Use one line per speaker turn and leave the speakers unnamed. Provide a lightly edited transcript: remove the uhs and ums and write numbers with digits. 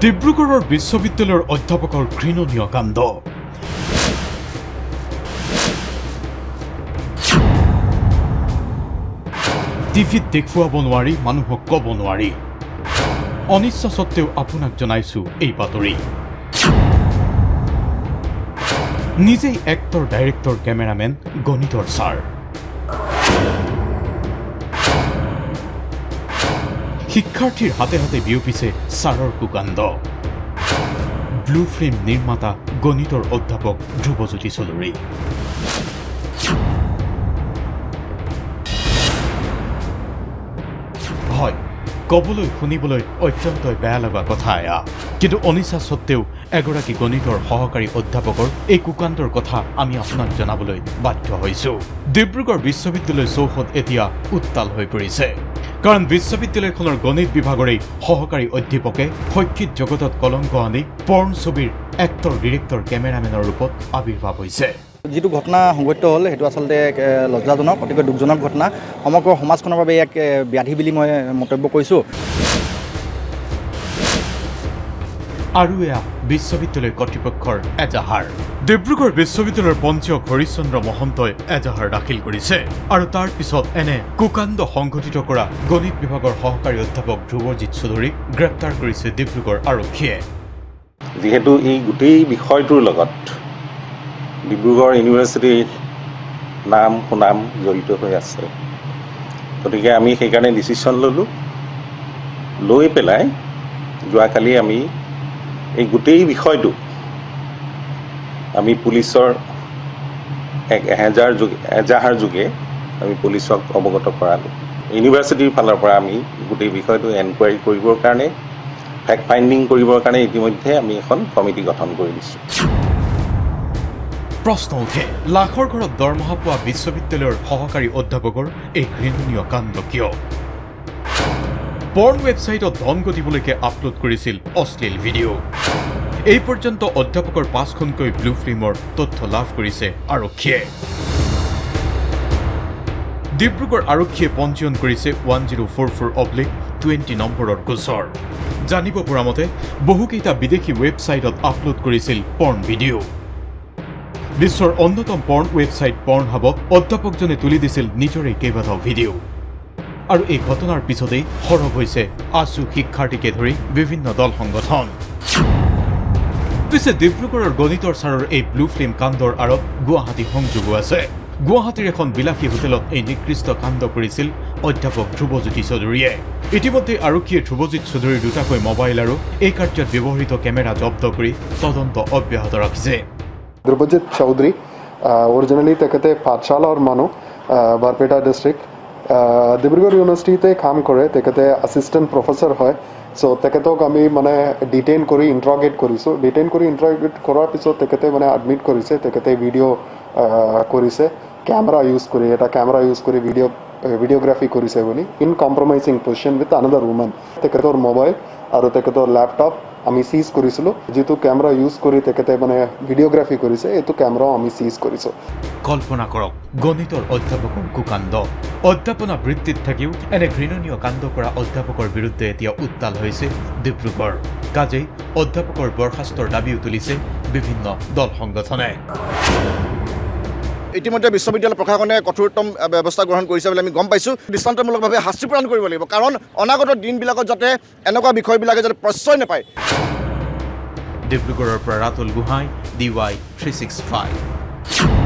ডিব্ৰুগড়ৰ বিশ্ববিদ্যালয়ৰ অধ্যাপকৰ ঘৃণনীয় কাণ্ড। টিভিত দেখুৱাব নোৱাৰি, মানুহক ক'ব নোৱাৰি। অনিচ্ছা সত্ত্বেও আপোনাক জনাইছো এই বাতৰি। নিজেই এক্টৰ, ডাইৰেক্টৰ, কেমেৰামেন, গণিতৰ ছাৰ। শিক্ষাৰ্থীৰ হাতে হাতে বিয়পিছে ছাৰৰ কুকাণ্ড। ব্লু ফিল্ম নিৰ্মাতা গণিতৰ অধ্যাপক ধ্ৰুৱজ্যোতি চৌধুৰী। হয়, ক'বলৈ শুনিবলৈ অত্যন্তই বেয়া লগা কথা এয়া, কিন্তু অনিচ্ছা সত্ত্বেও এগৰাকী গণিতৰ সহকাৰী অধ্যাপকৰ এই কুকাণ্ডৰ কথা আমি আপোনাক জনাবলৈ বাধ্য হৈছো। ডিব্ৰুগড় বিশ্ববিদ্যালয় চৌহদ এতিয়া উত্তাল হৈ পৰিছে, কাৰণ বিশ্ববিদ্যালয়খনৰ গণিত বিভাগৰে সহকাৰী অধ্যাপকে শৈক্ষিক জগতত কলংক আনি পৰ্ণ ছবিৰ এক্টৰ, ডিৰেক্টৰ, কেমেৰামেনৰ ৰূপত আৱিৰ্ভাৱ হৈছে।
যিটো ঘটনা সংঘটিত হ'ল সেইটো আচলতে এক লজ্জাজনক, অতিকৈ দুখজনক ঘটনা। সমগ্ৰ সমাজখনৰ বাবে এক ব্যাধি বুলি মই মন্তব্য কৰিছোঁ।
আৰু এয়া বিশ্ববিদ্যালয় কৰ্তৃপক্ষৰ এজাহাৰ। ডিব্ৰুগড় বিশ্ববিদ্যালয়ৰ পঞ্জীয়ক হৰিশ্চন্দ্ৰ মহন্তই এজাহাৰ দাখিল কৰিছে, আৰু তাৰ পিছত এনে কুকাণ্ড সংঘটিত কৰা গণিত বিভাগৰ সহকাৰী অধ্যাপক ধ্ৰুৱজিৎ চৌধুৰীক গ্ৰেপ্তাৰ কৰিছে ডিব্ৰুগড় আৰক্ষীয়ে।
যিহেতু এই গোটেই বিষয়টোৰ লগত ডিব্ৰুগড় ইউনিভাৰ্চিটিৰ নাম সুনাম জড়িত হৈ আছে, গতিকে আমি সেইকাৰণে ডিচিশ্যন ল'লোঁ। লৈ পেলাই যোৱাকালি আমি এই গোটেই বিষয়টো আমি পুলিচৰ এক এজাহাৰ যোগে আমি পুলিচক অৱগত কৰালোঁ। ইউনিভাৰ্চিটিৰ ফালৰ পৰা আমি গোটেই বিষয়টো এনকুৱাৰী কৰিবৰ কাৰণে, ফেক্ট ফাইণ্ডিং কৰিবৰ কাৰণে ইতিমধ্যে আমি এখন কমিটি গঠন কৰি দিছোঁ।
প্ৰশ্ন উঠে, লাখৰ ঘৰত দৰমহা পোৱা বিশ্ববিদ্যালয়ৰ সহকাৰী অধ্যাপকৰ এই ঘৃণনীয় কাণ্ড কিয়? পৰ্ণ ৱেবছাইটত ধন ঘটিবলৈকে আপলোড কৰিছিল অশ্লীল ভিডিঅ'। এই পৰ্যন্ত অধ্যাপকৰ 5খনকৈ ব্লু ফিল্মৰ তথ্য লাভ কৰিছে আৰক্ষীয়ে। ডিব্ৰুগড় আৰক্ষীয়ে পঞ্জীয়ন কৰিছে 1044/20 নম্বৰৰ গোচৰ। জানিব পৰা মতে বহুকেইটা বিদেশী ৱেবছাইটত আপলোড কৰিছিল পৰ্ণ ভিডিঅ'। বিশ্বৰ অন্যতম পৰ্ণ ৱেবছাইট পৰ্ণহাবত অধ্যাপকজনে তুলি দিছিল নিজৰে কেইবাটাও ভিডিঅ'। আৰু এই ঘটনাৰ পিছতেই সৰব হৈছে আছু শিক্ষাৰ্থীকে ধৰি বিভিন্ন দল সংগঠন। পিছে ডিব্ৰুগড়ৰ গণিতৰ ছাৰৰ এই ব্লু ফিল্ম কাণ্ডৰ আঁৰত গুৱাহাটী সংযোগো আছে। গুৱাহাটীৰ এখন বিলাসী হোটেলত এই নিকৃষ্ট কাণ্ড কৰিছিল অধ্যাপক ধ্ৰুৱজ্যোতি চৌধুৰীয়ে। ইতিমধ্যে আৰক্ষীয়ে ধ্ৰুৱজ্যোতি চৌধুৰীৰ দুটাকৈ মোবাইল আৰু এই কাৰ্যত ব্যৱহৃত কেমেৰা জব্দ কৰি তদন্ত অব্যাহত ৰাখিছে।
ধ্ৰুৱজ্যোতি চৌধুৰী অৰিজিনেলি তেখেতে পাঠশালাৰ মানুহ, বৰপেটা ডিষ্ট্ৰিক্ট, ডিব্ৰুগড় ইউনিভাৰ্চিটিতে কাম কৰে। তেখেতে এছিষ্টেণ্ট প্ৰফেচৰ হয়। চ' তেখেতক আমি মানে ডিটেইন কৰি ইণ্টাৰগেট কৰিছোঁ। ডিটেইন কৰি ইণ্টাৰগেট কৰাৰ পিছত তেখেতে মানে এডমিট কৰিছে। তেখেতে ভিডিঅ' কৰিছে কেমেৰা ইউজ কৰি, এটা কেমেৰা ইউজ কৰি ভিডিঅ'গ্ৰাফী কৰিছে বুলি, in compromising position with another women. তেখেতৰ মোবাইল আৰু তেখেতৰ লেপটপ আমি চিজ কৰিছিলোঁ। যিটো কেমেৰা ইউজ কৰি তেখেতে মানে ভিডিঅ'গ্ৰাফী কৰিছে, এইটো কেমেৰাও আমি চিজ কৰিছোঁ।
কল্পনা কৰক, গণিতৰ অধ্যাপকৰ কুকাণ্ড। অধ্যাপনা বৃত্তিত থাকিও এনে ঘৃণনীয় কাণ্ড কৰা অধ্যাপকৰ বিৰুদ্ধে এতিয়া উত্তাল হৈছে ডিব্ৰুগড়। কাজেই অধ্যাপকৰ বৰ্খাস্তৰ দাবীও তুলিছে বিভিন্ন দল সংগঠনে।
ইতিমধ্যে বিশ্ববিদ্যালয় প্ৰশাসনে কঠোৰতম ব্যৱস্থা গ্ৰহণ কৰিছে বুলি আমি গম পাইছোঁ। দৃষ্টান্তমূলকভাৱে শাস্তি প্ৰদান কৰিব লাগিব, কাৰণ অনাগত দিনবিলাকত যাতে এনেকুৱা বিষয়বিলাকে যাতে প্ৰশ্ৰয় নাপায়।
ডিব্ৰুগড়ৰ পৰা ৰাতুল গোহাঁই, DY 365।